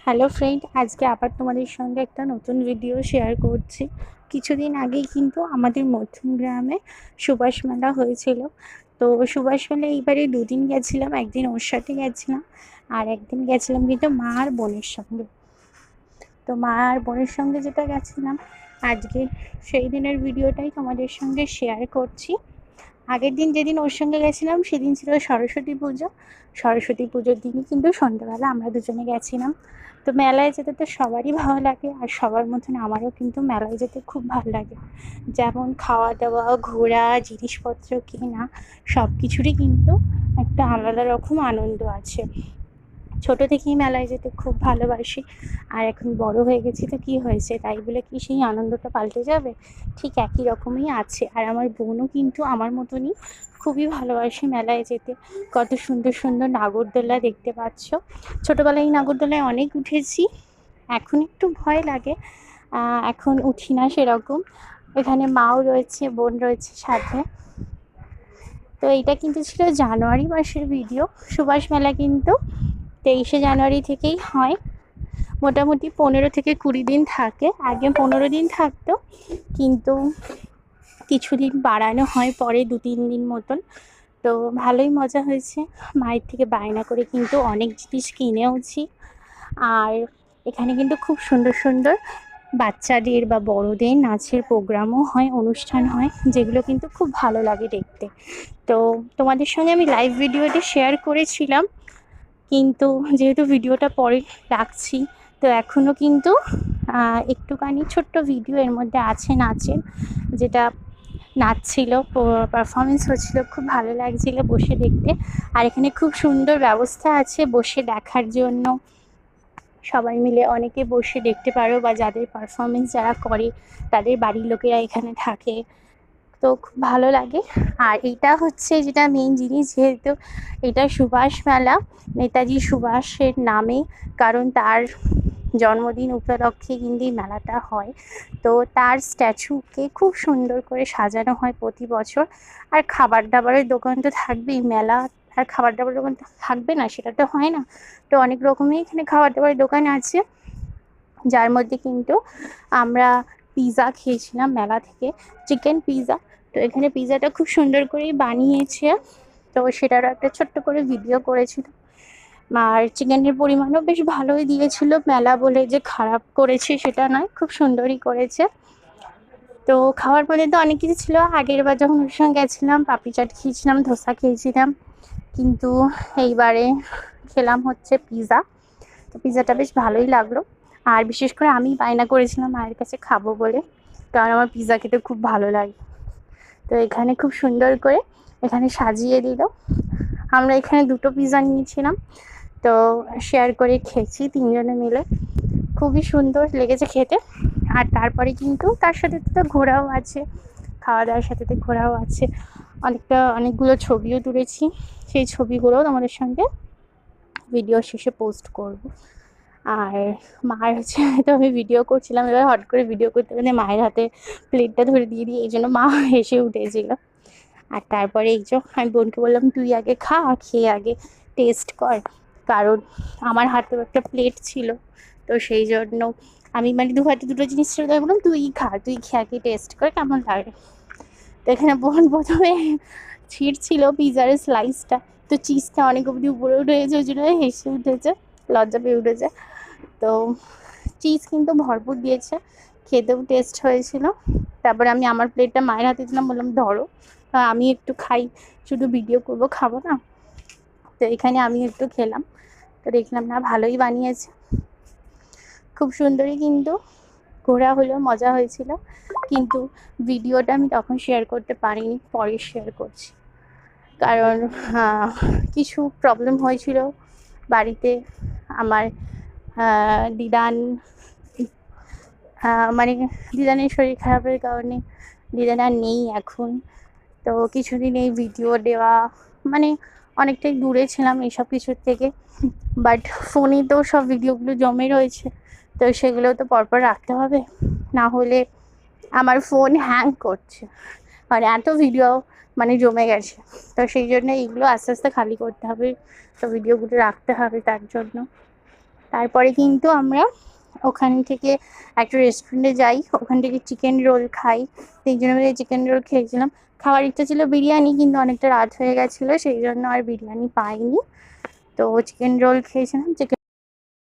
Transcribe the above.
Hello friend, আজকে আবার তোমাদের সঙ্গে একটা নতুন ভিডিও শেয়ার করছি। কিছুদিন আগেই কিন্তু আমাদের মধ্যম গ্রামে সুভাষ মেলা হয়েছিল। তো সুভাষ মেলা এইবারে দুদিন গেছিলাম, একদিন ওর সাথে গেছিলাম আর একদিন গেছিলাম কিন্তু মা আর বোনের সঙ্গে। তো মা আর বোনের সঙ্গে যেটা গেছিলাম, আজকে সেই দিনের ভিডিওটাই তোমাদের সঙ্গে শেয়ার করছি। আগের দিন যেদিন ওর সঙ্গে গেছিলাম সেদিন ছিল সরস্বতী পুজো। সরস্বতী পুজোর দিনই কিন্তু সন্ধ্যাবেলা আমরা দুজনে গেছিলাম। তো মেলায় যেতে তো সবারই ভালো লাগে, আর সবার মতন আমারও কিন্তু মেলায় যেতে খুব ভালো লাগে। যেমন খাওয়া দাওয়া, ঘোরা, জিনিসপত্র কেনা, সব কিছুরই কিন্তু একটা আলাদা রকম আনন্দ আছে। ছোট থেকেই মেলায় যেতে খুব ভালোবাসি, আর এখন বড় হয়ে গেছি তো কী হয়েছে, তাই বলে কি সেই আনন্দটা পাল্টে যাবে? ঠিক একই রকমই আছে। আর আমার বোনও কিন্তু আমার মতনই খুবই ভালোবাসে মেলায় যেতে। কত সুন্দর সুন্দর নাগরদোলা দেখতে পাচ্ছ। ছোটোবেলায় এই নাগরদোলায় অনেক উঠেছি, এখন একটু ভয় লাগে, এখন উঠি না সেরকম। এখানে মাও রয়েছে, বোন রয়েছে সাথে। তো এইটা কিন্তু ছিল জানুয়ারি মাসের ভিডিও। সুভাষ মেলা কিন্তু 23শে জানুয়ারি থেকেই হয়। মোটামুটি 15 থেকে 20 দিন থাকে। আগে 15 দিন থাকতো, কিন্তু কিছুদিন বাড়ানো হয় পরে 2-3 দিন মতন। তো ভালোই মজা হয়েছে। মায়ের থেকে বায়না করে কিন্তু অনেক জিনিস কিনেওছি। আর এখানে কিন্তু খুব সুন্দর সুন্দর বাচ্চাদের বা বড়দের নাচের প্রোগ্রামও হয়, অনুষ্ঠান হয়, যেগুলো কিন্তু খুব ভালো লাগে দেখতে। তো তোমাদের সঙ্গে আমি লাইভ ভিডিওটি শেয়ার করেছিলাম, কিন্তু যেহেতু ভিডিওটা পরে রাখছি, তো এখনও কিন্তু একটুখানি ছোট্ট ভিডিও এর মধ্যে আছে নাচের, যেটা নাচছিল, পারফরমেন্স হচ্ছিল, খুব ভালো লাগছিল বসে দেখতে। আর এখানে খুব সুন্দর ব্যবস্থা আছে বসে দেখার জন্য। সবাই মিলে অনেকে বসে দেখতে পারো, বা যাদের পারফরমেন্স যারা করে তাদের বাড়ির লোকেরা এখানে থাকে। তো খুব ভালো লাগে। আর এইটা হচ্ছে যেটা মেন জিনিস, যেহেতু এটা সুভাষ মেলা, নেতাজি সুভাষের নামে, কারণ তার জন্মদিন উপলক্ষে কিন্তু এই মেলাটা হয়। তো তার স্ট্যাচুকে খুব সুন্দর করে সাজানো হয় প্রতি বছর। আর খাবার দাবারের দোকান তো থাকবেই, মেলা আর খাবার দাবারের দোকান থাকবে না সেটা তো হয় না। তো অনেক রকমই এখানে খাবার দাবারের দোকান আছে, যার মধ্যে কিন্তু আমরা পিৎজা খেয়েছিলাম মেলা থেকে, চিকেন পিৎজা। তো এখানে পিৎজাটা খুব সুন্দর করেই বানিয়েছে, তো সেটারও একটা ছোট্ট করে ভিডিও করেছিল। আর চিকেনের পরিমাণও বেশ ভালোই দিয়েছিল, মেলা বলে যে খারাপ করেছে সেটা নয়, খুব সুন্দরই করেছে। তো খাওয়ার মধ্যে তো অনেক কিছু ছিল। আগের বার যখন ওর সঙ্গে গেছিলাম পাপড়ি চাট খেয়েছিলাম, ধোসা খেয়েছিলাম, কিন্তু এইবারে খেলাম হচ্ছে পিৎজা। তো পিৎজাটা বেশ ভালোই লাগলো। আর বিশেষ করে আমি বায়না করেছিলাম মায়ের কাছে খাবো বলে, কারণ আমার পিৎজা খেতে খুব ভালো লাগে। তো এখানে খুব সুন্দর করে এখানে সাজিয়ে দিল। আমরা এখানে 2টো পিৎজা নিয়েছিলাম, তো শেয়ার করে খেয়েছি 3জনে মিলে। খুবই সুন্দর লেগেছে খেতে। আর তারপরে কিন্তু তার সাথে তো ঘোরাও আছে, খাওয়া দাওয়ার সাথে তো ঘোরাও আছে। অনেকগুলো ছবিও তুলেছি, সেই ছবিগুলোও তোমাদের সঙ্গে ভিডিও শেষে পোস্ট করব। আর মায়ের হচ্ছে তো আমি ভিডিও করছিলাম, এবার হট করে ভিডিও করতে করতে মায়ের হাতে প্লেটটা ধরে দিয়ে দিই, এই জন্য মা হেসে উঠেছিল। আর তারপরে এই যে আমি বোনকে বললাম তুই আগে খা, খেয়ে আগে টেস্ট কর, কারণ আমার হাতেও একটা প্লেট ছিল। তো সেই জন্য আমি মানে দু হাতে দুটো জিনিস ছিল, তাই বললাম তুই খা, তুই খেয়ে আগে টেস্ট কর কেমন লাগে। তো এখানে বোন প্রথমে ছিঁড়ছিল পিজার স্লাইসটা, তো চিজটা অনেক অবধি উপরে উঠে গেছে, ওই জন্য হেসে উঠেছে, লজ্জা পেয়ে উঠেছে। তো চিজ কিন্তু ভরপুর দিয়েছে, খেতেও টেস্ট হয়েছিল। তারপরে আমি আমার প্লেটটা মায়ের হাতে দিলাম, বললাম ধরো আমি একটু খাই, শুধু ভিডিও করবো, খাবো না। তো এখানে আমি একটু খেলাম, তো দেখলাম না ভালোই বানিয়েছে, খুব সুন্দরই কিন্তু ঘোরা হলো, মজা হয়েছিল। কিন্তু ভিডিওটা আমি তখন শেয়ার করতে পারিনি, পরে শেয়ার করছি, কারণ কিছু প্রবলেম হয়েছিল বাড়িতে। আমার দিদান মানে দিদানের শরীর খারাপের কারণে দিদান আর নেই এখন। তো কিছুদিন এই ভিডিও দেওয়া মানে অনেকটাই দূরে ছিলাম এইসব কিছুর থেকে। বাট ফোনে তো সব ভিডিওগুলো জমে রয়েছে, তো সেগুলো তো পরপর রাখতে হবে, না হলে আমার ফোন হ্যাং করছে, মানে এত ভিডিও মানে জমে গেছে। তো সেই জন্য এইগুলো আস্তে আস্তে খালি করতে হবে, তো ভিডিওগুলো রাখতে হবে তার জন্য। তারপরে কিন্তু আমরা ওখান থেকে একটা রেস্টুরেন্টে যাই, ওখান থেকে চিকেন রোল খাই। 3 জনে মিলে চিকেন রোল খেয়েছিলাম। খাওয়ার ইচ্ছা ছিল বিরিয়ানি, কিন্তু অনেকটা রাত হয়ে গেছিলো, সেই জন্য আর বিরিয়ানি পাইনি। তো চিকেন রোল খেয়েছিলাম। চিকেন